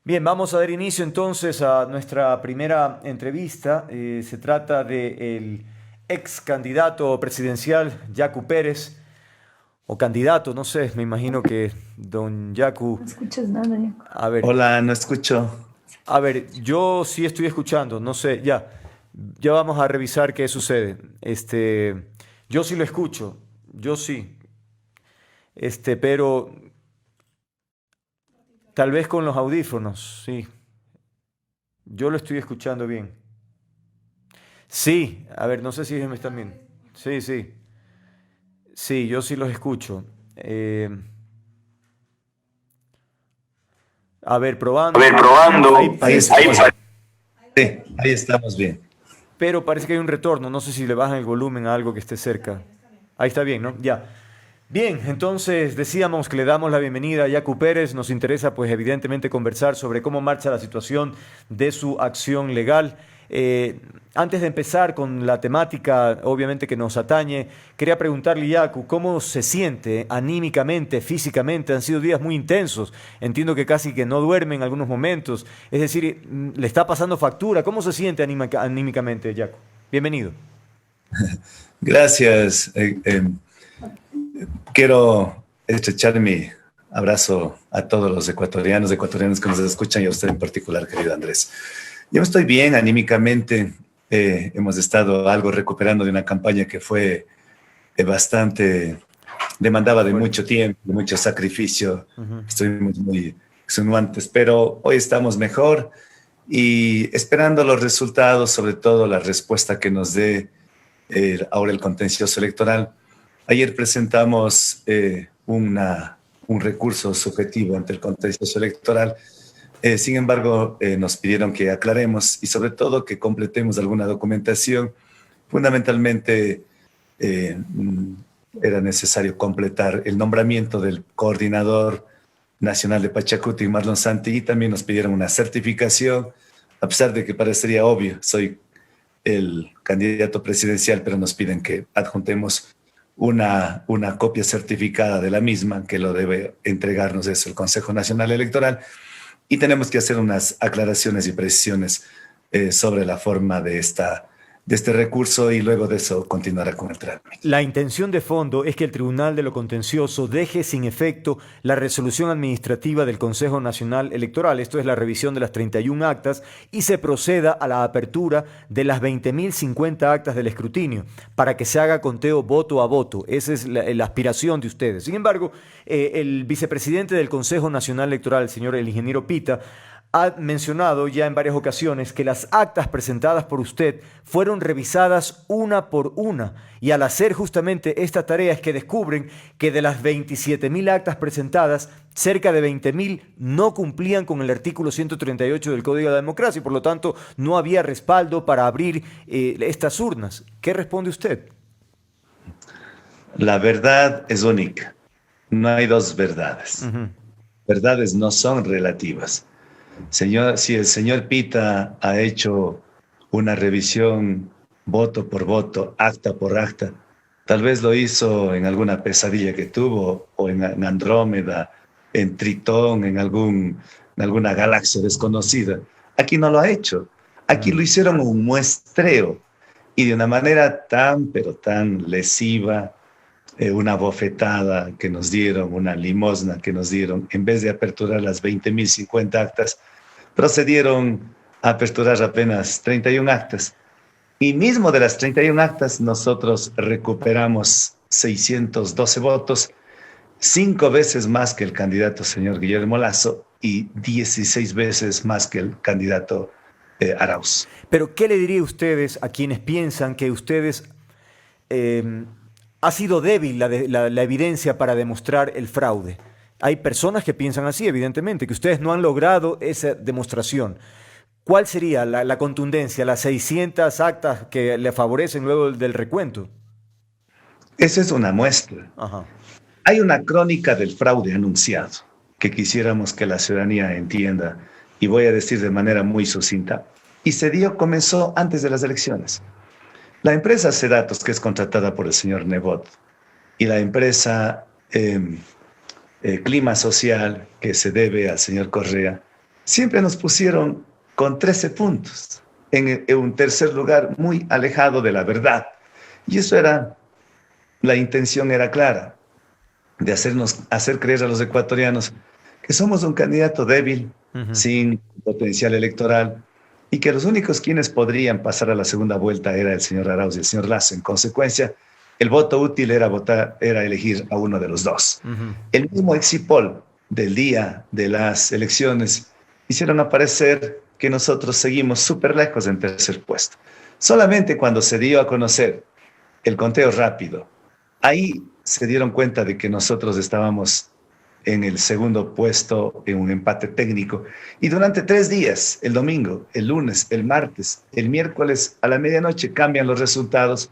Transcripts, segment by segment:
Bien, vamos a dar inicio entonces a nuestra primera entrevista. Se trata del ex candidato presidencial, Yacu Pérez, o candidato, no sé, me imagino que don Yacu. No escuchas nada, Nico. A ver, Hola, no escucho. yo sí estoy escuchando, no sé, ya vamos a revisar qué sucede. Yo sí lo escucho, yo sí, pero tal vez con los audífonos, sí, yo lo estoy escuchando bien. Sí, a ver, no sé si ellos me están viendo. Sí, sí, sí, yo sí los escucho. Eh, a ver, A ver, probando. Ahí probando. Ahí parece que estamos. sí. Sí, ahí estamos bien. Pero parece que hay un retorno. No sé si le bajan el volumen a algo que esté cerca. Ahí está bien, ¿no? Ya. Bien, entonces decíamos que le damos la bienvenida a Yacu Pérez. Nos interesa, pues, evidentemente conversar sobre cómo marcha la situación de su acción legal. Antes de empezar con la temática, obviamente que nos atañe, quería preguntarle, Yacu, ¿cómo se siente anímicamente, físicamente? Han sido días muy intensos. Entiendo que casi que no duerme en algunos momentos. Es decir, le está pasando factura. ¿Cómo se siente anímicamente, Yacu? Bienvenido. Gracias. Quiero estrechar mi abrazo a todos los ecuatorianos que nos escuchan y a usted en particular, querido Andrés. Yo estoy bien anímicamente. Hemos estado algo recuperando de una campaña que fue bastante, demandaba de Fuerte. mucho tiempo, de mucho sacrificio. Ujú. Estuvimos muy extenuantes, pero hoy estamos mejor y esperando los resultados, sobre todo la respuesta que nos dé ahora el contencioso electoral. Ayer presentamos un recurso subjetivo ante el contencioso electoral. Sin embargo, nos pidieron que aclaremos y sobre todo que completemos alguna documentación. Fundamentalmente, era necesario completar el nombramiento del coordinador nacional de Pachacuti, Marlon Santi, y también nos pidieron una certificación, a pesar de que parecería obvio, soy el candidato presidencial, pero nos piden que adjuntemos una copia certificada de la misma, que lo debe entregarnos eso el Consejo Nacional Electoral, y tenemos que hacer unas aclaraciones y precisiones sobre la forma de este recurso y luego de eso continuará con el trámite. La intención de fondo es que el Tribunal de lo Contencioso deje sin efecto la resolución administrativa del Consejo Nacional Electoral, esto es la revisión de las 31 actas, y se proceda a la apertura de las 20.050 actas del escrutinio para que se haga conteo voto a voto. Esa es la aspiración de ustedes. Sin embargo, el vicepresidente del Consejo Nacional Electoral, el ingeniero Pita, ha mencionado ya en varias ocasiones que las actas presentadas por usted fueron revisadas una por una y al hacer justamente esta tarea es que descubren que de las 27.000 actas presentadas, cerca de 20.000 no cumplían con el artículo 138 del Código de la Democracia y por lo tanto no había respaldo para abrir estas urnas. ¿Qué responde usted? La verdad es única. No hay dos verdades. Ujú. Verdades no son relativas. Señor, si el señor Pita ha hecho una revisión voto por voto, acta por acta, tal vez lo hizo en alguna pesadilla que tuvo, o en Andrómeda, en Tritón, en alguna galaxia desconocida. Aquí no lo ha hecho. Aquí Ujú. lo hicieron un muestreo y de una manera tan, pero tan lesiva, una bofetada que nos dieron, una limosna que nos dieron, en vez de aperturar las 20.050 actas, procedieron a aperturar apenas 31 actas. Y mismo de las 31 actas, nosotros recuperamos 612 votos, 5 veces más que el candidato señor Guillermo Lazo y 16 veces más que el candidato Arauz. Pero, ¿qué le diría a ustedes a quienes piensan que ustedes eh, ha sido débil la evidencia para demostrar el fraude? Hay personas que piensan así, evidentemente, que ustedes no han logrado esa demostración. ¿Cuál sería la contundencia, las 600 actas que le favorecen luego del recuento? Esa es una muestra. Ajá. Hay una crónica del fraude anunciado que quisiéramos que la ciudadanía entienda y voy a decir de manera muy sucinta. Y se dio, comenzó antes de las elecciones. La empresa Sedatos, que es contratada por el señor Nebot, y la empresa Clima Social, que se debe al señor Correa, siempre nos pusieron con 13 puntos, en un tercer lugar muy alejado de la verdad. Y eso era, la intención era clara, de hacer creer a los ecuatorianos que somos un candidato débil, sin potencial electoral, y que los únicos quienes podrían pasar a la segunda vuelta era el señor Arauz y el señor Lasso. En consecuencia, el voto útil era elegir a uno de los dos. El mismo Exipol del día de las elecciones hicieron aparecer que nosotros seguimos súper lejos en tercer puesto. Solamente cuando se dio a conocer el conteo rápido, ahí se dieron cuenta de que nosotros estábamos en el segundo puesto en un empate técnico. Y durante 3 días, el domingo, el lunes, el martes, el miércoles, a la medianoche cambian los resultados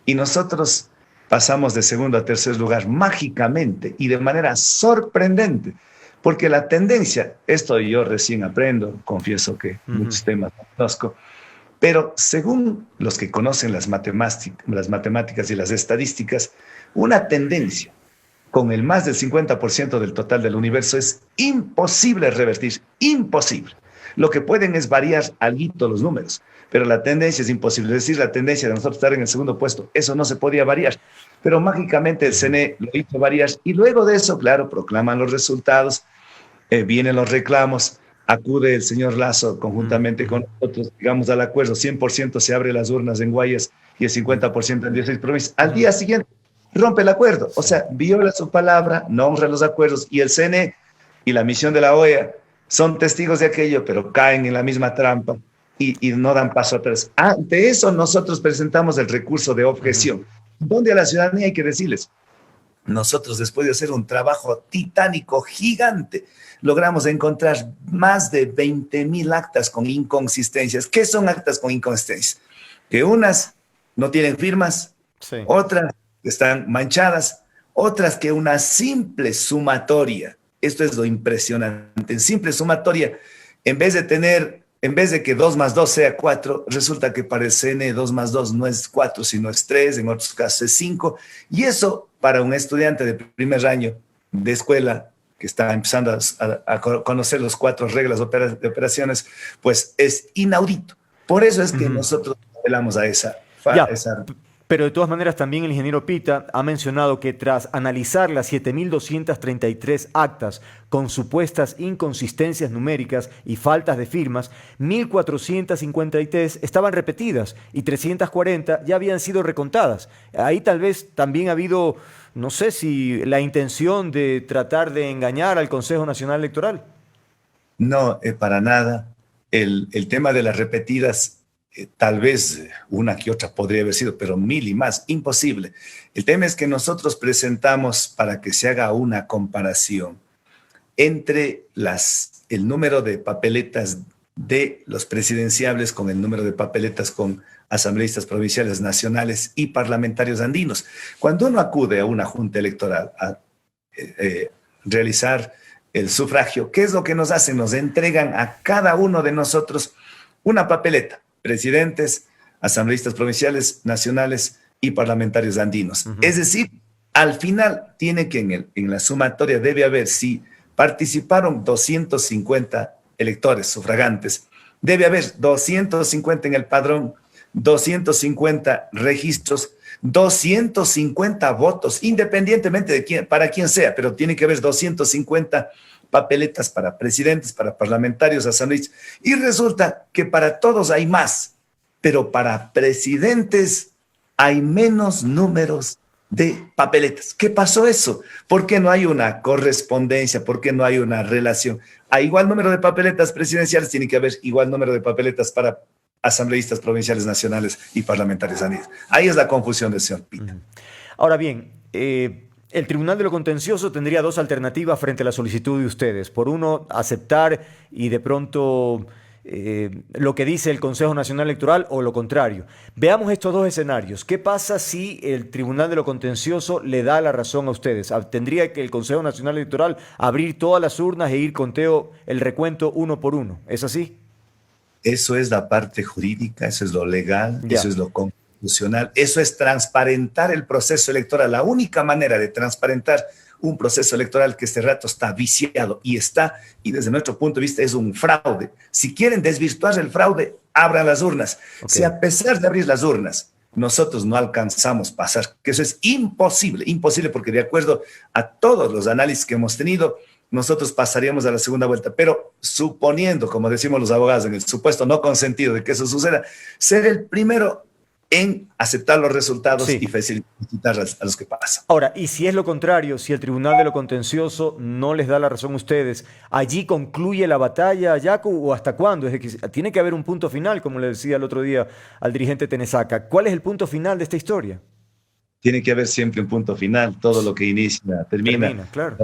y nosotros pasamos de segundo a tercer lugar mágicamente y de manera sorprendente, porque la tendencia, esto yo recién aprendo, confieso que muchos temas no conozco, pero según los que conocen las matemáticas y las estadísticas, una tendencia con el más del 50% del total del universo es imposible revertir, imposible. Lo que pueden es variar alguito los números, pero la tendencia es imposible. Es decir, la tendencia de nosotros estar en el segundo puesto, eso no se podía variar. Pero mágicamente el CNE lo hizo variar y luego de eso, claro, proclaman los resultados, vienen los reclamos, acude el señor Lasso conjuntamente con nosotros, llegamos al acuerdo, 100% se abre las urnas en Guayas y el 50% en 16 provincias. Al día siguiente rompe el acuerdo, o sea, viola su palabra, no honra los acuerdos, y el CNE y la misión de la OEA son testigos de aquello, pero caen en la misma trampa y no dan paso atrás. Ante eso nosotros presentamos el recurso de objeción, donde a la ciudadanía hay que decirles, nosotros después de hacer un trabajo titánico, gigante, logramos encontrar más de 20,000 actas con inconsistencias. ¿Qué son actas con inconsistencias? Que unas no tienen firmas, sí, otras están manchadas, otras que una simple sumatoria, esto es lo impresionante, en simple sumatoria, en vez de que 2 más 2 sea 4, resulta que para el CNE 2 más 2 no es 4, sino es 3, en otros casos es 5, y eso para un estudiante de primer año de escuela que está empezando a conocer las 4 reglas de operaciones, pues es inaudito. Por eso es que nosotros apelamos a esa. Pero de todas maneras también el ingeniero Pita ha mencionado que tras analizar las 7.233 actas con supuestas inconsistencias numéricas y faltas de firmas, 1.453 estaban repetidas y 340 ya habían sido recontadas. Ahí tal vez también ha habido, no sé si la intención de tratar de engañar al Consejo Nacional Electoral. No, para nada. El tema de las repetidas, tal vez una que otra podría haber sido, pero 1,000 y más, imposible. El tema es que nosotros presentamos para que se haga una comparación entre el número de papeletas de los presidenciables con el número de papeletas con asambleístas provinciales, nacionales y parlamentarios andinos. Cuando uno acude a una junta electoral a realizar el sufragio, ¿qué es lo que nos hacen? Nos entregan a cada uno de nosotros una papeleta. Presidentes, asambleístas provinciales, nacionales y parlamentarios andinos. Es decir, al final tiene que en la sumatoria debe haber, si participaron 250 electores sufragantes, debe haber 250 en el padrón, 250 registros, 250 votos, independientemente de para quién sea, pero tiene que haber 250 papeletas para presidentes, para parlamentarios, asambleístas. Y resulta que para todos hay más, pero para presidentes hay menos números de papeletas. ¿Qué pasó eso? ¿Por qué no hay una correspondencia? ¿Por qué no hay una relación? A igual número de papeletas presidenciales tiene que haber igual número de papeletas para asambleístas provinciales, nacionales y parlamentarios andinos. Ahí es la confusión del señor Pita. Ahora bien, el Tribunal de lo Contencioso tendría 2 alternativas frente a la solicitud de ustedes. Por uno, aceptar y de pronto lo que dice el Consejo Nacional Electoral o lo contrario. Veamos estos 2 escenarios. ¿Qué pasa si el Tribunal de lo Contencioso le da la razón a ustedes? ¿Tendría que el Consejo Nacional Electoral abrir todas las urnas e ir el recuento uno por uno? ¿Es así? Eso es la parte jurídica, eso es lo legal, eso es lo constitucional, eso es transparentar el proceso electoral. La única manera de transparentar un proceso electoral que este rato está viciado y desde nuestro punto de vista es un fraude. Si quieren desvirtuar el fraude, abran las urnas. Ok. Si a pesar de abrir las urnas, nosotros no alcanzamos pasar, que eso es imposible, imposible, porque de acuerdo a todos los análisis que hemos tenido, nosotros pasaríamos a la segunda vuelta, pero suponiendo, como decimos los abogados, en el supuesto no consentido de que eso suceda, ser el primero en aceptar los resultados Sí. y felicitar a los que pasan. Ahora, y si es lo contrario, si el Tribunal de lo Contencioso no les da la razón a ustedes, ¿allí concluye la batalla, Yacu, o hasta cuándo? Es decir, tiene que haber un punto final, como le decía el otro día al dirigente Tenesaca. ¿Cuál es el punto final de esta historia? Tiene que haber siempre un punto final, todo lo que inicia termina. Termina, claro.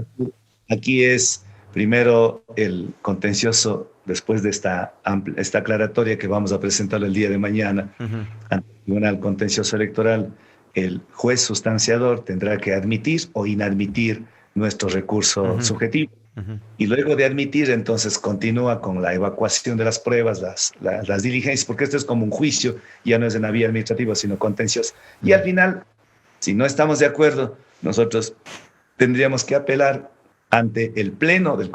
Aquí es primero el contencioso, después de esta aclaratoria que vamos a presentar el día de mañana Ujú. ante el Tribunal Contencioso Electoral, el juez sustanciador tendrá que admitir o inadmitir nuestro recurso subjetivo. Ujú. Y luego de admitir, entonces continúa con la evacuación de las pruebas, las diligencias, porque esto es como un juicio, ya no es en la vía administrativa, sino contenciosa. Y al final, si no estamos de acuerdo, nosotros tendríamos que apelar ante el Pleno del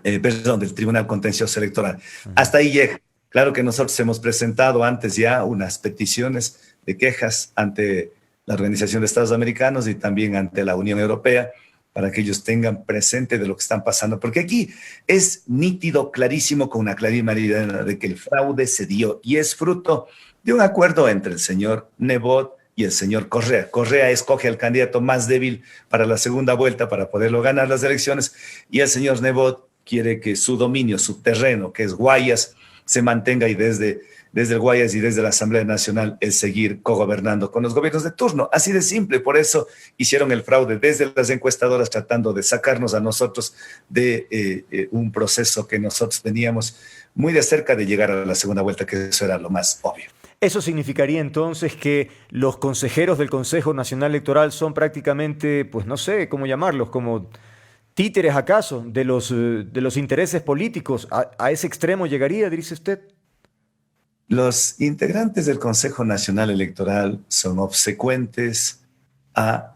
del Tribunal Contencioso Electoral. Hasta ahí llega. Claro que nosotros hemos presentado antes ya unas peticiones de quejas ante la Organización de Estados Americanos y también ante la Unión Europea para que ellos tengan presente de lo que están pasando, porque aquí es nítido, clarísimo, con una claridad meridiana de que el fraude se dio y es fruto de un acuerdo entre el señor Nebot y el señor Correa. Correa escoge al candidato más débil para la segunda vuelta para poderlo ganar las elecciones y el señor Nebot quiere que su dominio, su terreno, que es Guayas, se mantenga y desde el Guayas y desde la Asamblea Nacional el seguir cogobernando con los gobiernos de turno. Así de simple, por eso hicieron el fraude desde las encuestadoras tratando de sacarnos a nosotros de un proceso que nosotros teníamos muy de cerca de llegar a la segunda vuelta, que eso era lo más obvio. ¿Eso significaría entonces que los consejeros del Consejo Nacional Electoral son prácticamente, pues no sé cómo llamarlos, como títeres acaso de los intereses políticos? ¿A ese extremo llegaría, dice usted? Los integrantes del Consejo Nacional Electoral son obsecuentes a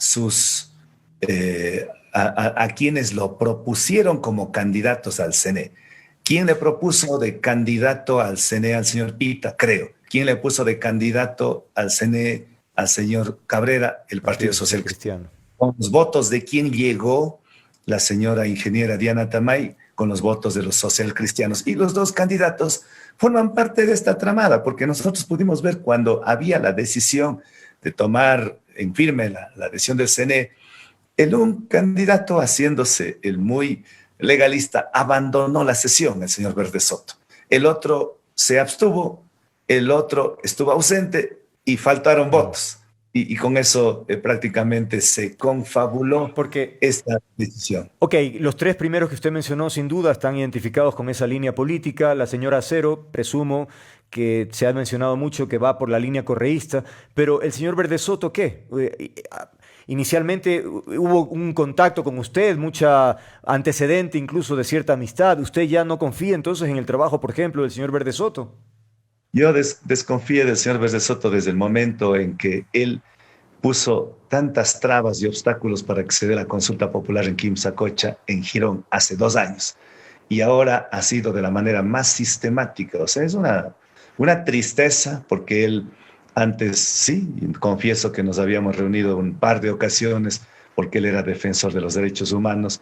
a quienes lo propusieron como candidatos al CNE. ¿Quién le propuso de candidato al CNE al señor Pita? Creo. ¿Quién le puso de candidato al CNE al señor Cabrera? El Partido Social Cristiano. Con los votos de quién llegó la señora ingeniera Diana Tamay, con los votos de los socialcristianos. Y los dos candidatos forman parte de esta tramada, porque nosotros pudimos ver cuando había la decisión de tomar en firme la decisión del CNE, un candidato haciéndose el muy legalista abandonó la sesión, el señor Verde Soto. El otro se abstuvo, el otro estuvo ausente y faltaron votos. Y con eso prácticamente se confabuló Porque, esta decisión. ok, los tres primeros que usted mencionó sin duda están identificados con esa línea política. La señora Acero, presumo que se ha mencionado mucho que va por la línea correísta, pero el señor Verde Soto, ¿qué? Inicialmente hubo un contacto con usted, mucha antecedente incluso de cierta amistad. ¿Usted ya no confía entonces en el trabajo, por ejemplo, del señor Verde Soto? Yo desconfié del señor Verde Soto desde el momento en que él puso tantas trabas y obstáculos para que se dé la consulta popular en Quimsacocha, en Girón, hace 2 años. Y ahora ha sido de la manera más sistemática. O sea, es una tristeza porque él antes, sí, confieso que nos habíamos reunido un par de ocasiones porque él era defensor de los derechos humanos,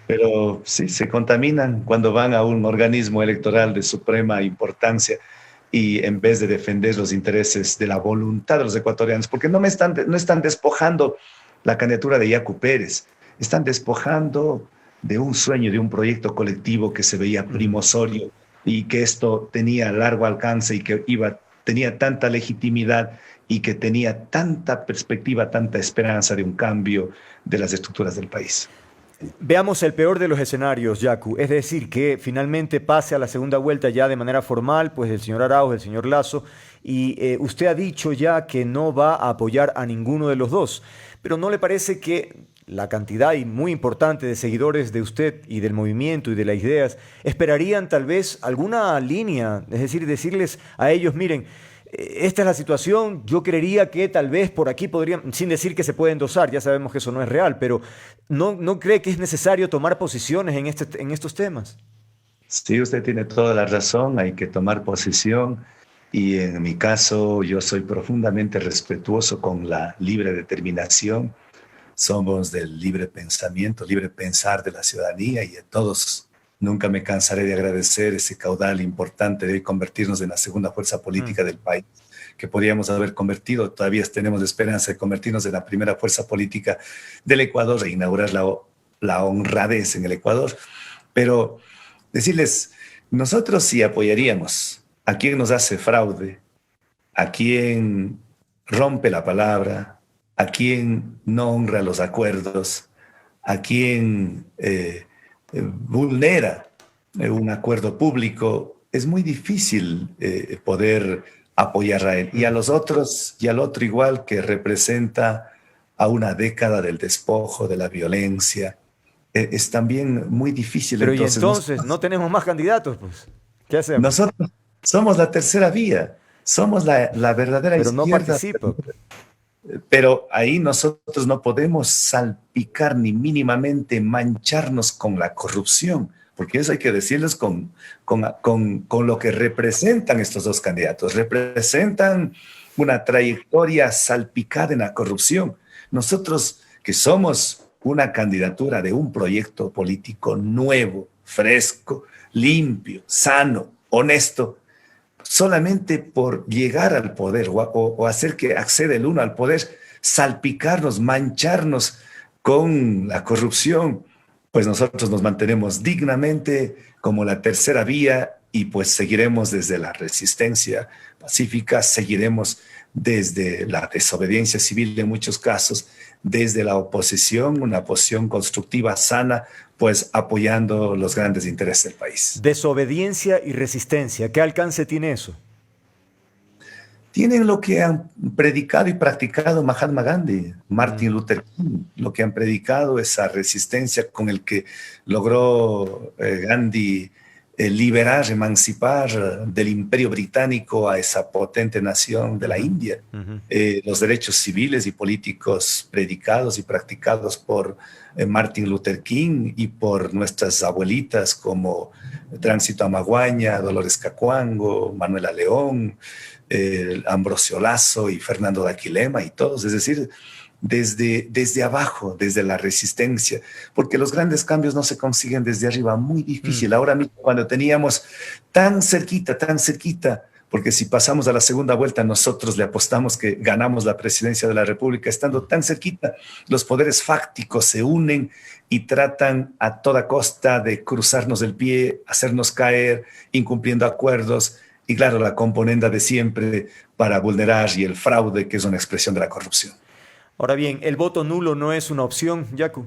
pero sí, se contaminan cuando van a un organismo electoral de suprema importancia y en vez de defender los intereses de la voluntad de los ecuatorianos, porque no están despojando la candidatura de Yacu Pérez, están despojando de un sueño, de un proyecto colectivo que se veía primosorio y que esto tenía largo alcance y que tenía tanta legitimidad y que tenía tanta perspectiva, tanta esperanza de un cambio de las estructuras del país. Veamos el peor de los escenarios, Yacu, es decir, que finalmente pase a la segunda vuelta ya de manera formal, pues el señor Arauz, el señor Lasso, y usted ha dicho ya que no va a apoyar a ninguno de los dos, pero ¿no le parece que la cantidad y muy importante de seguidores de usted y del movimiento y de las ideas esperarían tal vez alguna línea, es decir, decirles a ellos, miren, esta es la situación, yo creería que tal vez por aquí podrían, sin decir que se puede endosar, ya sabemos que eso no es real, pero ¿no cree que es necesario tomar posiciones en estos temas? Sí, usted tiene toda la razón, hay que tomar posición y en mi caso yo soy profundamente respetuoso con la libre determinación. Somos del libre pensamiento, libre pensar de la ciudadanía y de todos. Nunca me cansaré de agradecer ese caudal importante de convertirnos en la segunda fuerza Mm. política del país, que podríamos haber convertido, todavía tenemos esperanza de convertirnos en la primera fuerza política del Ecuador e inaugurar la honradez en el Ecuador. Pero decirles, nosotros sí apoyaríamos a quien nos hace fraude, a quien rompe la palabra, a quien no honra los acuerdos, a quien vulnera un acuerdo público. Es muy difícil poder apoyar a él. Y a Mm. los otros, y al otro igual que representa a una década del despojo, de la violencia, es también muy difícil. Pero y Entonces, entonces, no tenemos más candidatos, pues, ¿qué hacemos? nosotros somos la tercera vía, somos la verdadera Pero no izquierda, participa. pero ahí nosotros no podemos salpicar ni mínimamente mancharnos con la corrupción, porque eso hay que decirles con lo que representan estos dos candidatos. Representan una trayectoria salpicada en la corrupción. Nosotros que somos una candidatura de un proyecto político nuevo, fresco, limpio, sano, honesto, solamente por llegar al poder o hacer que acceda el uno al poder, salpicarnos, mancharnos con la corrupción, pues nosotros nos mantenemos dignamente como la tercera vía y pues seguiremos desde la resistencia pacífica, seguiremos desde la desobediencia civil en muchos casos, desde la oposición, una oposición constructiva, sana, pues apoyando los grandes intereses del país. Desobediencia y resistencia, ¿qué alcance tiene eso? Tienen lo que han predicado y practicado Mahatma Gandhi, Mm. Martin Luther King, lo que han predicado, esa resistencia con el que logró Gandhi liberar, emancipar del imperio británico a esa potente nación de la Ujú, India. ujú. Los derechos civiles y políticos predicados y practicados por Martin Luther King y por nuestras abuelitas como Tránsito Amaguaña, Dolores Cacuango, Manuela León, Ambrosio Lazo y Fernando de Aquilema y todos, es decir, desde abajo, desde la resistencia, porque los grandes cambios no se consiguen desde arriba, muy Mm. difícil. Ahora mismo, cuando teníamos tan cerquita, porque si pasamos a la segunda vuelta, nosotros le apostamos que ganamos la presidencia de la República, estando tan cerquita, los poderes fácticos se unen y tratan a toda costa de cruzarnos el pie, hacernos caer, incumpliendo acuerdos, y claro, la componenda de siempre para vulnerar y el fraude, que es una expresión de la corrupción. Ahora bien, el voto nulo no es una opción, Yaku.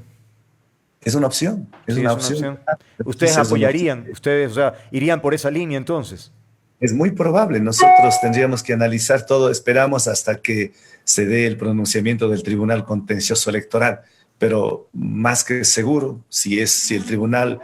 Es una opción, es Sí, una es una opción. opción. Ustedes Es una opción. apoyarían, ustedes, o sea, irían por esa línea entonces. Es muy probable, nosotros tendríamos que analizar todo, esperamos hasta que se dé el pronunciamiento del Tribunal Contencioso Electoral, pero más que seguro, si el tribunal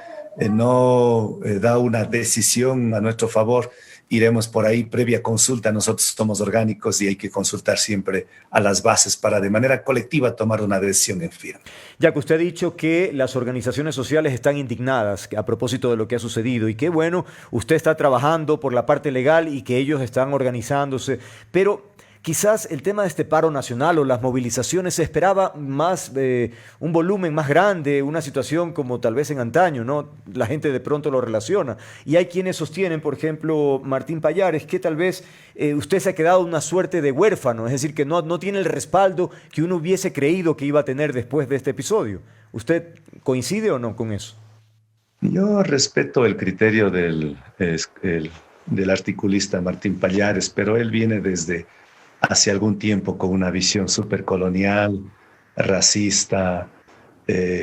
no da una decisión a nuestro favor, iremos por ahí previa consulta. Nosotros somos orgánicos y hay que consultar siempre a las bases para de manera colectiva tomar una decisión en firme. Ya que usted ha dicho que las organizaciones sociales están indignadas a propósito de lo que ha sucedido y que bueno, usted está trabajando por la parte legal y que ellos están organizándose, pero quizás el tema de este paro nacional o las movilizaciones se esperaba más, un volumen más grande, una situación como tal vez en antaño, ¿no? La gente de pronto lo relaciona. Y hay quienes sostienen, por ejemplo, Martín Payares, que tal vez usted se ha quedado una suerte de huérfano, es decir, que no tiene el respaldo que uno hubiese creído que iba a tener después de este episodio. ¿Usted coincide o no con eso? Yo respeto el criterio del articulista Martín Payares, pero él viene desde hace algún tiempo con una visión súper colonial, racista,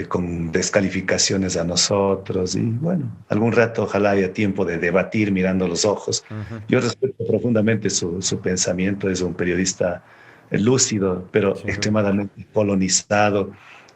con descalificaciones a nosotros. Y bueno, algún rato ojalá haya tiempo de debatir mirando los ojos. Ujú. Yo respeto profundamente su pensamiento, es un periodista lúcido, pero Sí, sí. extremadamente colonizado,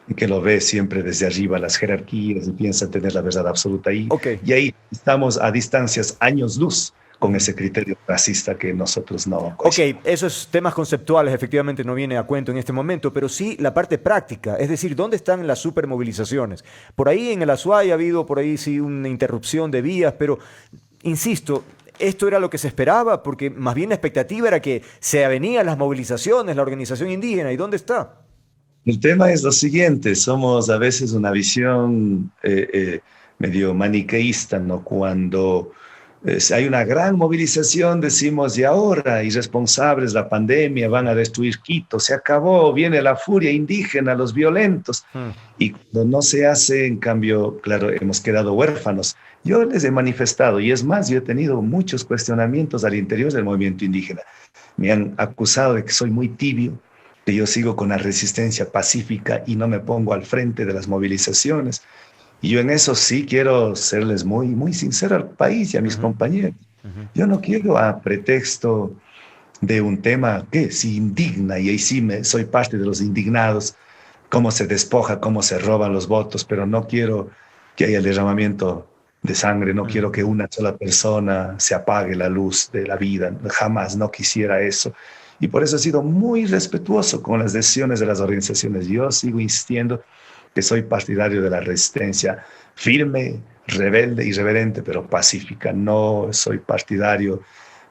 y que lo ve siempre desde arriba, las jerarquías, y piensa tener la verdad absoluta ahí. Ok. Y ahí estamos a distancias, años luz. con ese criterio racista que nosotros no Ok, coincidimos. esos temas conceptuales efectivamente no viene a cuento en este momento, pero sí la parte práctica, es decir, ¿dónde están las supermovilizaciones? Por ahí en el Azuay ha habido por ahí sí una interrupción de vías, pero insisto, esto era lo que se esperaba, porque más bien la expectativa era que se venían las movilizaciones, la organización indígena, ¿y dónde está? El tema es lo siguiente, somos a veces una visión medio maniqueísta, ¿no? Cuando hay una gran movilización, decimos, y ahora, irresponsables, la pandemia, van a destruir Quito, se acabó, viene la furia indígena, los violentos, Hmm. y cuando no se hace, en cambio, claro, hemos quedado huérfanos. Yo les he manifestado, y es más, yo he tenido muchos cuestionamientos al interior del movimiento indígena. Me han acusado de que soy muy tibio, que yo sigo con la resistencia pacífica y no me pongo al frente de las movilizaciones. Y yo en eso sí quiero serles muy, muy sincero al país y a mis Ujú, compañeros. ujú. Yo no quiero a pretexto de un tema que si indigna, y ahí sí soy parte de los indignados, cómo se despoja, cómo se roban los votos, pero no quiero que haya derramamiento de sangre, no quiero que una sola persona se apague la luz de la vida, jamás, no quisiera eso. Y por eso he sido muy respetuoso con las decisiones de las organizaciones. Yo sigo insistiendo que soy partidario de la resistencia firme, rebelde, irreverente, pero pacífica. No soy partidario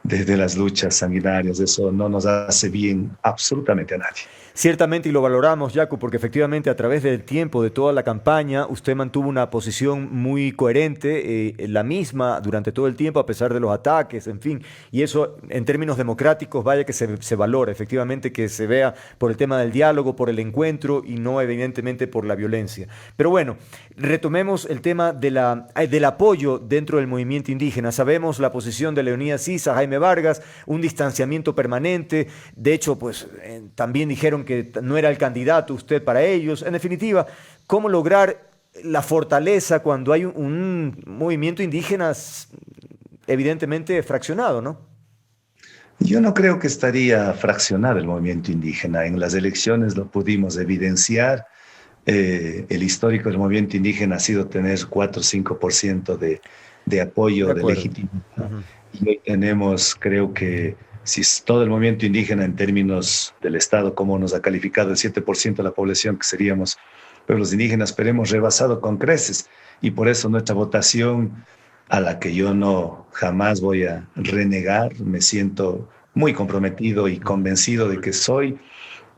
de las luchas sanguinarias. Eso no nos hace bien absolutamente a nadie. Ciertamente, y lo valoramos, Jaco, porque efectivamente a través del tiempo, de toda la campaña, usted mantuvo una posición muy coherente, la misma durante todo el tiempo, a pesar de los ataques, en fin. Y eso, en términos democráticos, vaya que se valora, efectivamente, que se vea por el tema del diálogo, por el encuentro y no evidentemente por la violencia. Pero bueno, retomemos el tema del apoyo dentro del movimiento indígena. Sabemos la posición de Leonidas Sisa, Jaime Vargas, un distanciamiento permanente. De hecho, pues también dijeron que no era el candidato usted para ellos. En definitiva, ¿cómo lograr la fortaleza cuando hay un movimiento indígena evidentemente fraccionado, ¿no? Yo no creo que estaría fraccionado el movimiento indígena. En las elecciones lo pudimos evidenciar. El histórico del movimiento indígena ha sido tener 4 o 5% de De apoyo, de acuerdo. legitimidad. Ujú. Y hoy tenemos, creo que si es todo el movimiento indígena en términos del Estado, como nos ha calificado el 7% de la población, que seríamos pueblos indígenas, pero hemos rebasado con creces. Y por eso nuestra votación, a la que yo no jamás voy a renegar, me siento muy comprometido y convencido de que soy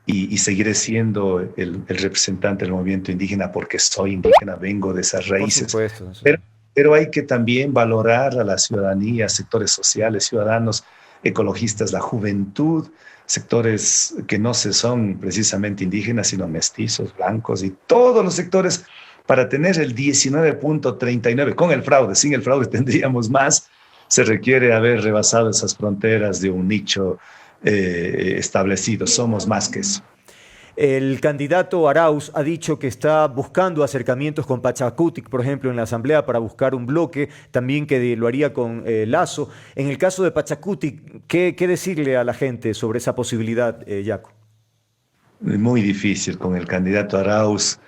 y seguiré siendo el representante del movimiento indígena porque soy indígena, vengo de esas Por raíces. supuesto, sí. Pero, pero hay que también valorar a la ciudadanía, sectores sociales, ciudadanos, ecologistas, la juventud, sectores que no se son precisamente indígenas, sino mestizos, blancos y todos los sectores para tener el 19,39 con el fraude. Sin el fraude tendríamos más. Se requiere haber rebasado esas fronteras de un nicho establecido. Somos más que eso. El candidato Arauz ha dicho que está buscando acercamientos con Pachacutic, por ejemplo, en la Asamblea para buscar un bloque, también que lo haría con Lazo. En el caso de Pachacutic, ¿qué decirle a la gente sobre esa posibilidad, Yaco? Muy difícil con el candidato Arauz.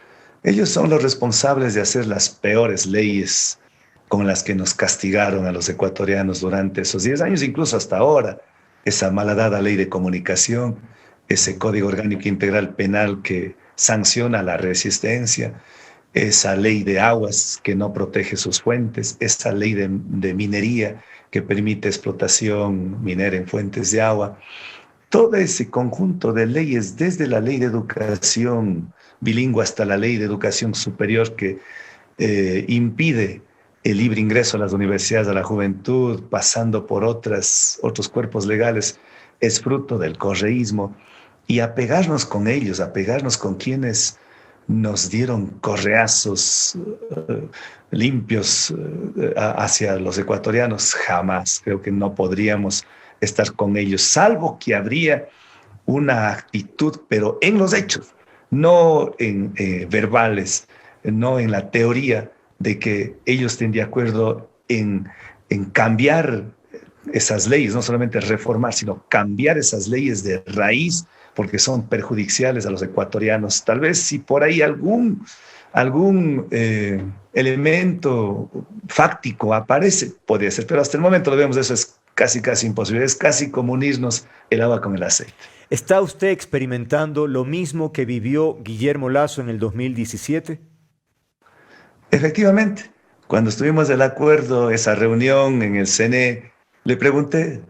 Ellos son los responsables de hacer las peores leyes con las que nos castigaron a los ecuatorianos durante esos 10 años, incluso hasta ahora. Esa malhadada ley de comunicación, ese Código Orgánico Integral Penal que sanciona la resistencia, esa ley de aguas que no protege sus fuentes, esa ley de minería que permite explotación minera en fuentes de agua. Todo ese conjunto de leyes, desde la ley de educación bilingüe hasta la ley de educación superior que impide el libre ingreso a las universidades a la juventud, pasando por otros cuerpos legales, es fruto del correísmo. Y apegarnos con ellos, apegarnos con quienes nos dieron correazos limpios hacia los ecuatorianos, jamás. Creo que no podríamos estar con ellos, salvo que habría una actitud, pero en los hechos, no en verbales, no en la teoría de que ellos estén de acuerdo en cambiar esas leyes, no solamente reformar, sino cambiar esas leyes de raíz, porque son perjudiciales a los ecuatorianos. Tal vez si por ahí algún elemento fáctico aparece, podría ser, pero hasta el momento lo vemos, eso es casi imposible. Es casi como unirnos el agua con el aceite. ¿Está usted experimentando lo mismo que vivió Guillermo Lasso en el 2017? Efectivamente, cuando estuvimos del acuerdo, esa reunión en el CNE, le pregunté,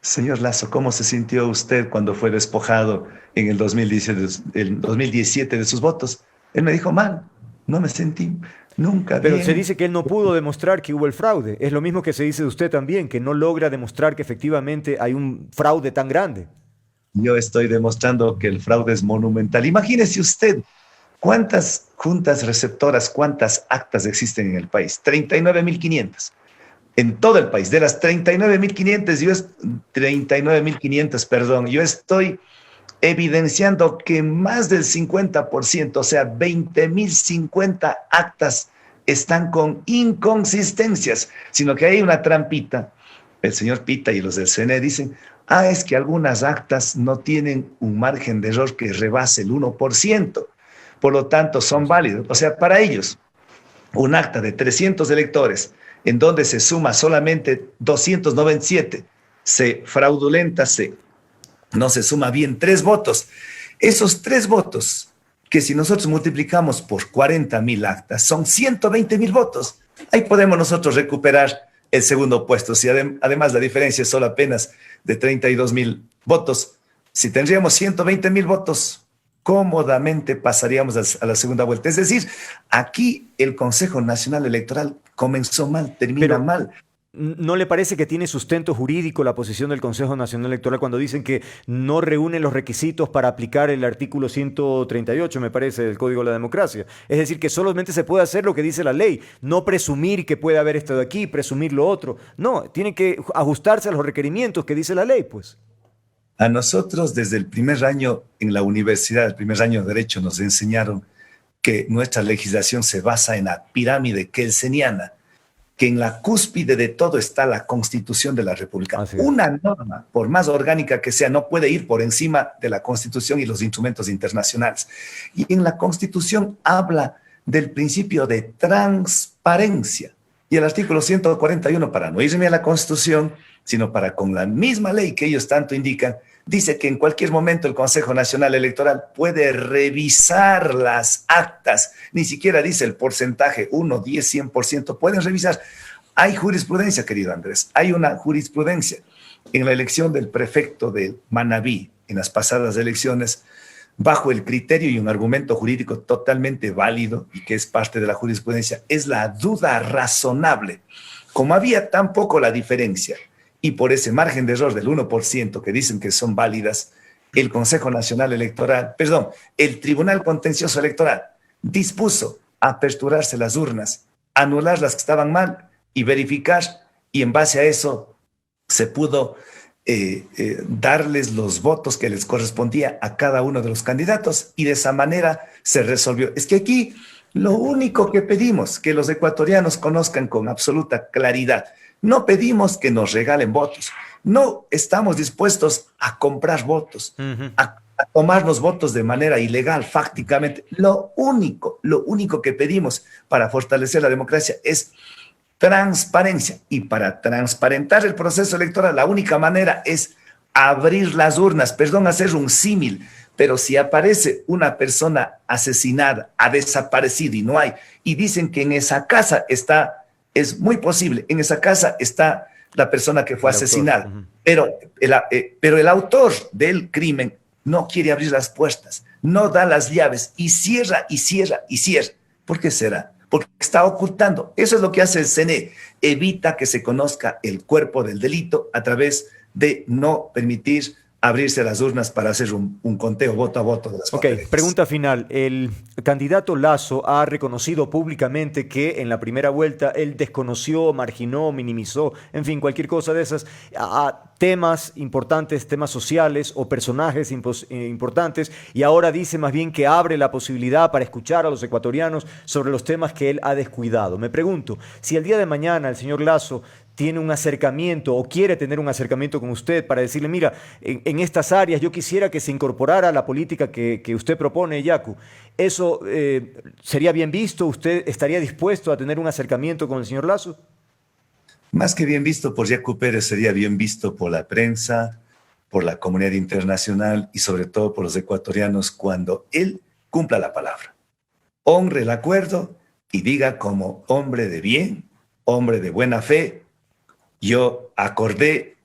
señor Lasso, ¿cómo se sintió usted cuando fue despojado en el 2017 de sus votos? Él me dijo, mal, no me sentí nunca Pero se bien. dice que él no pudo demostrar que hubo el fraude. Es lo mismo que se dice de usted también, que no logra demostrar que efectivamente hay un fraude tan grande. Yo estoy demostrando que el fraude es monumental. Imagínese usted cuántas juntas receptoras, cuántas actas existen en el país. 39.500 en todo el país. De las 39.500, perdón, yo estoy evidenciando que más del 50%, o sea, 20.050 actas están con inconsistencias, sino que hay una trampita. El señor Pita y los del CNE dicen, es que algunas actas no tienen un margen de error que rebase el 1%, por lo tanto son válidos. O sea, para ellos, un acta de 300 electores, en donde se suma solamente 297, no se suma bien 3 votos. Esos 3 votos, que si nosotros multiplicamos por 40.000 actas, son 120.000 votos. Ahí podemos nosotros recuperar el segundo puesto. Si además la diferencia es solo apenas de 32.000 votos, si tendríamos 120.000 votos, cómodamente pasaríamos a la segunda vuelta. Es decir, aquí el Consejo Nacional Electoral comenzó mal, termina mal. ¿No le parece que tiene sustento jurídico la posición del Consejo Nacional Electoral cuando dicen que no reúnen los requisitos para aplicar el artículo 138, me parece, del Código de la Democracia? Es decir, que solamente se puede hacer lo que dice la ley, no presumir que puede haber esto de aquí, presumir lo otro. No, tiene que ajustarse a los requerimientos que dice la ley, pues. A nosotros desde el primer año en la universidad, el primer año de Derecho, nos enseñaron que nuestra legislación se basa en la pirámide kelseniana, que en la cúspide de todo está la Constitución de la República. Una norma, por más orgánica que sea, no puede ir por encima de la Constitución y los instrumentos internacionales. Y en la Constitución habla del principio de transparencia. Y el artículo 141, para no irme a la Constitución, sino para con la misma ley que ellos tanto indican, dice que en cualquier momento el Consejo Nacional Electoral puede revisar las actas, ni siquiera dice el porcentaje, 1, 10, 100%, pueden revisar. Hay jurisprudencia, querido Andrés, hay una jurisprudencia. En la elección del prefecto de Manabí, en las pasadas elecciones, bajo el criterio y un argumento jurídico totalmente válido y que es parte de la jurisprudencia, es la duda razonable. Como había tan poco la diferencia, y por ese margen de error del 1% que dicen que son válidas, el Consejo Nacional Electoral, el Tribunal Contencioso Electoral dispuso aperturarse las urnas, anular las que estaban mal y verificar, y en base a eso se pudo darles los votos que les correspondía a cada uno de los candidatos y de esa manera se resolvió. Es que aquí lo único que pedimos, que los ecuatorianos conozcan con absoluta claridad, no pedimos que nos regalen votos, no estamos dispuestos a comprar votos, a tomarnos votos de manera ilegal, fácticamente. Lo único que pedimos para fortalecer la democracia es transparencia. Y para transparentar el proceso electoral, la única manera es abrir las urnas, hacer un símil. Pero si aparece una persona asesinada, ha desaparecido y no hay, y dicen que en esa casa está, es muy posible, en esa casa está la persona que fue asesinada, pero el autor del crimen no quiere abrir las puertas, no da las llaves y cierra y cierra y cierra. ¿Por qué será? Porque está ocultando. Eso es lo que hace el CNE, evita que se conozca el cuerpo del delito a través de no permitir abrirse las urnas para hacer un conteo voto a voto de las papeletas. Pregunta final. El candidato Lasso ha reconocido públicamente que en la primera vuelta él desconoció, marginó, minimizó, en fin, cualquier cosa de esas, a temas importantes, temas sociales o personajes importantes, y ahora dice más bien que abre la posibilidad para escuchar a los ecuatorianos sobre los temas que él ha descuidado. Me pregunto, si el día de mañana el señor Lasso tiene un acercamiento o quiere tener un acercamiento con usted para decirle, mira, en estas áreas yo quisiera que se incorporara a la política que usted propone, Yacu. ¿Eso sería bien visto? ¿Usted estaría dispuesto a tener un acercamiento con el señor Lasso? Más que bien visto por Yacu Pérez, sería bien visto por la prensa, por la comunidad internacional y sobre todo por los ecuatorianos cuando él cumpla la palabra, honre el acuerdo y diga como hombre de bien, hombre de buena fe, yo acordé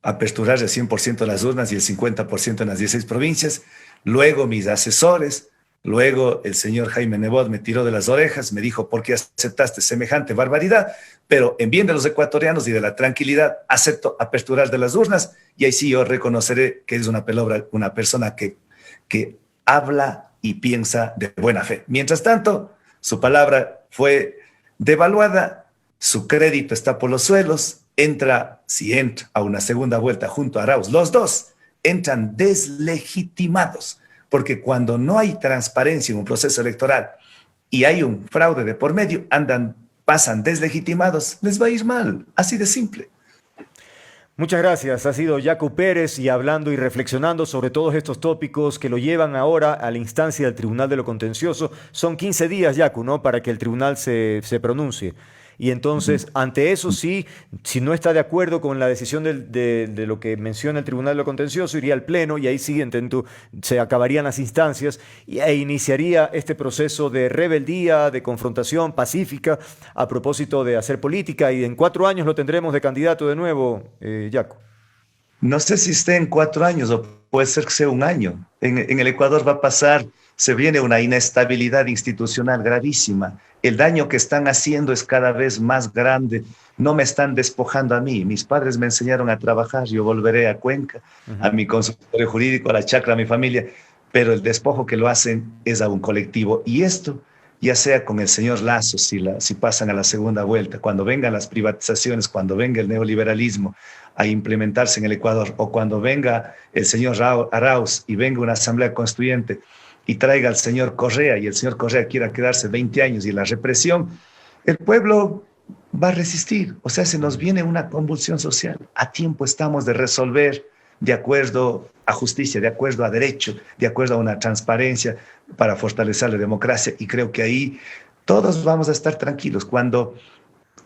aperturar el 100% las urnas y el 50% en las 16 provincias. Luego mis asesores, luego el señor Jaime Nebot me tiró de las orejas, me dijo, ¿por qué aceptaste semejante barbaridad? Pero en bien de los ecuatorianos y de la tranquilidad, acepto aperturar de las urnas y ahí sí yo reconoceré que es una persona que habla y piensa de buena fe. Mientras tanto, su palabra fue devaluada, su crédito está por los suelos, si entra a una segunda vuelta junto a Arauz, los dos entran deslegitimados, porque cuando no hay transparencia en un proceso electoral y hay un fraude de por medio, pasan deslegitimados, les va a ir mal, así de simple. Muchas gracias. Ha sido Yacu Pérez y hablando y reflexionando sobre todos estos tópicos que lo llevan ahora a la instancia del Tribunal de lo Contencioso. Son 15 días, Yacu, ¿no? Para que el tribunal se pronuncie. Y entonces, ante eso sí, si no está de acuerdo con la decisión de lo que menciona el Tribunal de lo Contencioso, iría al Pleno y ahí sí se acabarían las instancias e iniciaría este proceso de rebeldía, de confrontación pacífica a propósito de hacer política y en 4 años lo tendremos de candidato de nuevo, Yaco. No sé si esté en 4 años o puede ser que sea un año. En el Ecuador va a pasar, se viene una inestabilidad institucional gravísima. El daño que están haciendo es cada vez más grande. No me están despojando a mí. Mis padres me enseñaron a trabajar. Yo volveré a Cuenca, a mi consultorio jurídico, a la chacra, a mi familia. Pero el despojo que lo hacen es a un colectivo. Y esto, ya sea con el señor Lasso, si pasan a la segunda vuelta, cuando vengan las privatizaciones, cuando venga el neoliberalismo a implementarse en el Ecuador, o cuando venga el señor Arauz y venga una asamblea constituyente y traiga al señor Correa y el señor Correa quiera quedarse 20 años y la represión, el pueblo va a resistir. O sea, se nos viene una convulsión social. A tiempo estamos de resolver de acuerdo a justicia, de acuerdo a derecho, de acuerdo a una transparencia para fortalecer la democracia. Y creo que ahí todos vamos a estar tranquilos.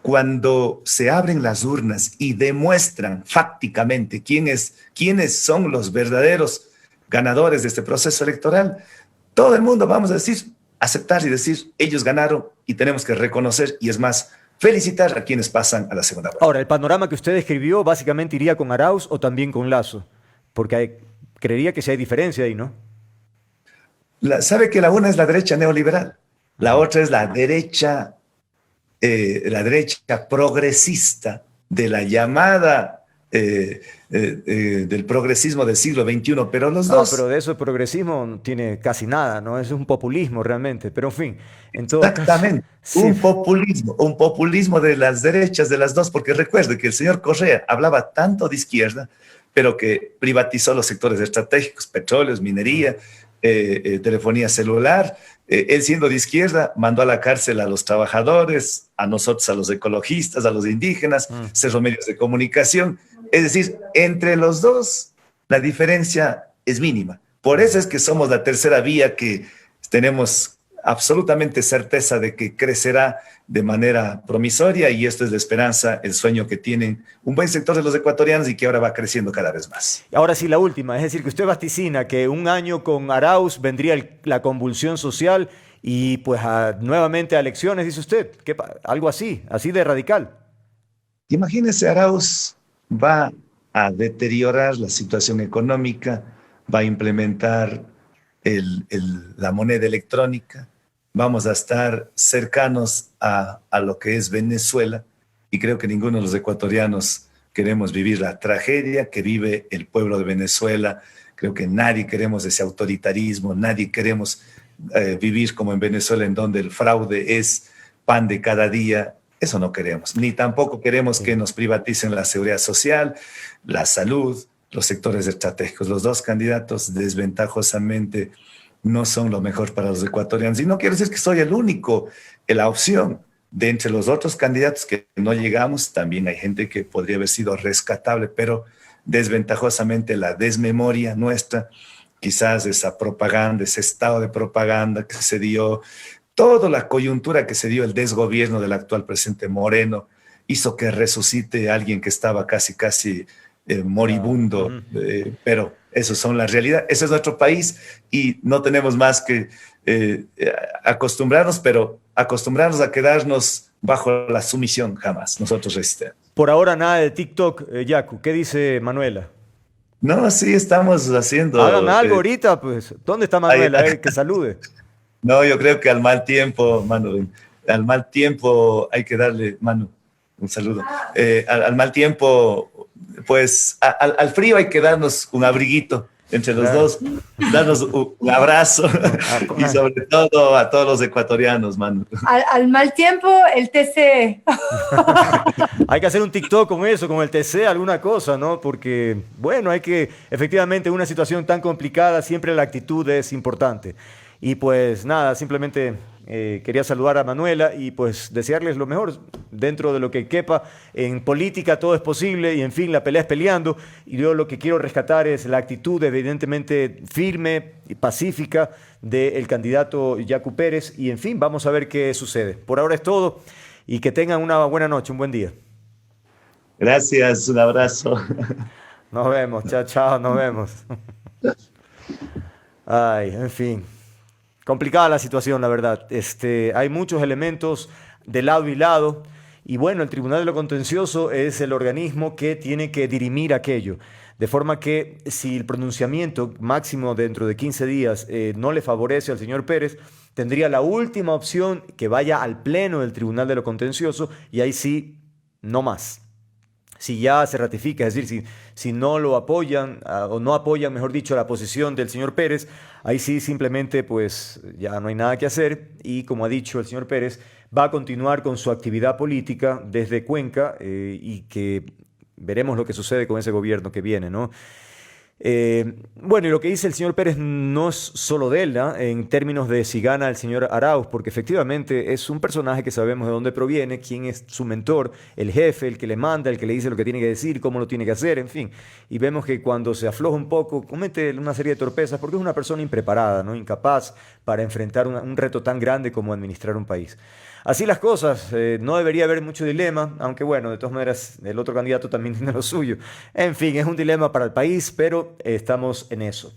Cuando se abren las urnas y demuestran fácticamente quiénes son los verdaderos ganadores de este proceso electoral, todo el mundo vamos a decir, aceptar y decir, ellos ganaron y tenemos que reconocer y es más, felicitar a quienes pasan a la segunda vuelta. Ahora, el panorama que usted describió básicamente iría con Arauz o también con Lasso, porque creería que sí hay diferencia ahí, ¿no? Sabe que la una es la derecha neoliberal, la otra es la derecha progresista de la llamada del progresismo del siglo XXI, pero los No, dos... pero de eso el progresismo no tiene casi nada, ¿no? Es un populismo realmente, pero en fin, en todo caso, Exactamente, sí. un populismo de las derechas de las dos, porque recuerde que el señor Correa hablaba tanto de izquierda, pero que privatizó los sectores estratégicos, petróleos, minería, telefonía celular. Él siendo de izquierda, mandó a la cárcel a los trabajadores, a nosotros, a los ecologistas, a los indígenas, cerró medios de comunicación. Es decir, entre los dos la diferencia es mínima. Por eso es que somos la tercera vía que tenemos absolutamente certeza de que crecerá de manera promisoria y esto es la esperanza, el sueño que tienen un buen sector de los ecuatorianos y que ahora va creciendo cada vez más. Ahora sí, la última, es decir, que usted vaticina que un año con Arauz vendría la convulsión social y pues nuevamente a elecciones, dice usted, algo así de radical. Imagínese, Arauz va a deteriorar la situación económica, va a implementar la moneda electrónica, vamos a estar cercanos a lo que es Venezuela y creo que ninguno de los ecuatorianos queremos vivir la tragedia que vive el pueblo de Venezuela. Creo que nadie queremos ese autoritarismo, nadie queremos vivir como en Venezuela en donde el fraude es pan de cada día. Eso no queremos, ni tampoco queremos que nos privaticen la seguridad social, la salud, los sectores estratégicos. Los dos candidatos desventajosamente no son lo mejor para los ecuatorianos. Y no quiero decir que soy el único, la opción. De entre los otros candidatos que no llegamos, también hay gente que podría haber sido rescatable, pero desventajosamente la desmemoria nuestra, quizás esa propaganda, ese estado de propaganda que se dio, toda la coyuntura que se dio, el desgobierno del actual presidente Moreno, hizo que resucite a alguien que estaba casi moribundo, pero eso son la realidad, ese es nuestro país y no tenemos más que acostumbrarnos, pero acostumbrarnos a quedarnos bajo la sumisión jamás, nosotros resistimos. Por ahora nada de TikTok, Yaku. ¿Qué dice Manuela? No, sí, estamos Hagan haciendo... algo ahorita, pues. ¿Dónde está Manuela? A ver, que salude. no, yo creo que al mal tiempo, Manu, al mal tiempo hay que darle, Manu, un saludo. Al mal tiempo, pues al frío hay que darnos un abriguito entre los Claro. dos, darnos un abrazo Ah, y sobre todo a todos los ecuatorianos, Manu. Al mal tiempo, el TC. Hay que hacer un TikTok con eso, con el TC, alguna cosa, ¿no? Porque, bueno, hay que, efectivamente, en una situación tan complicada, siempre la actitud es importante. Y pues nada, simplemente quería saludar a Manuela y pues desearles lo mejor dentro de lo que quepa. En política todo es posible y en fin, la pelea es peleando. Y yo lo que quiero rescatar es la actitud evidentemente firme y pacífica del candidato Yacu Pérez. Y en fin, vamos a ver qué sucede. Por ahora es todo y que tengan una buena noche, un buen día. Gracias, un abrazo. Nos vemos, chao, chao, nos vemos. Ay, en fin. Complicada la situación, la verdad. Hay muchos elementos de lado y lado. Y bueno, el Tribunal de lo Contencioso es el organismo que tiene que dirimir aquello. De forma que si el pronunciamiento máximo dentro de 15 días no le favorece al señor Pérez, tendría la última opción que vaya al Pleno del Tribunal de lo Contencioso y ahí sí, no más. Si ya se ratifica, es decir, si no lo apoyan o no apoyan, mejor dicho, la posición del señor Pérez, ahí sí simplemente pues ya no hay nada que hacer y como ha dicho el señor Pérez, va a continuar con su actividad política desde Cuenca y que veremos lo que sucede con ese gobierno que viene, ¿no? Bueno, y lo que dice el señor Pérez no es solo de él, ¿no? En términos de si gana el señor Arauz, porque efectivamente es un personaje que sabemos de dónde proviene, quién es su mentor, el jefe, el que le manda, el que le dice lo que tiene que decir, cómo lo tiene que hacer, en fin. Y vemos que cuando se afloja un poco, comete una serie de torpezas porque es una persona impreparada, ¿no? Incapaz para enfrentar un reto tan grande como administrar un país. Así las cosas, no debería haber mucho dilema, aunque bueno, de todas maneras el otro candidato también tiene lo suyo. En fin, es un dilema para el país, pero estamos en eso.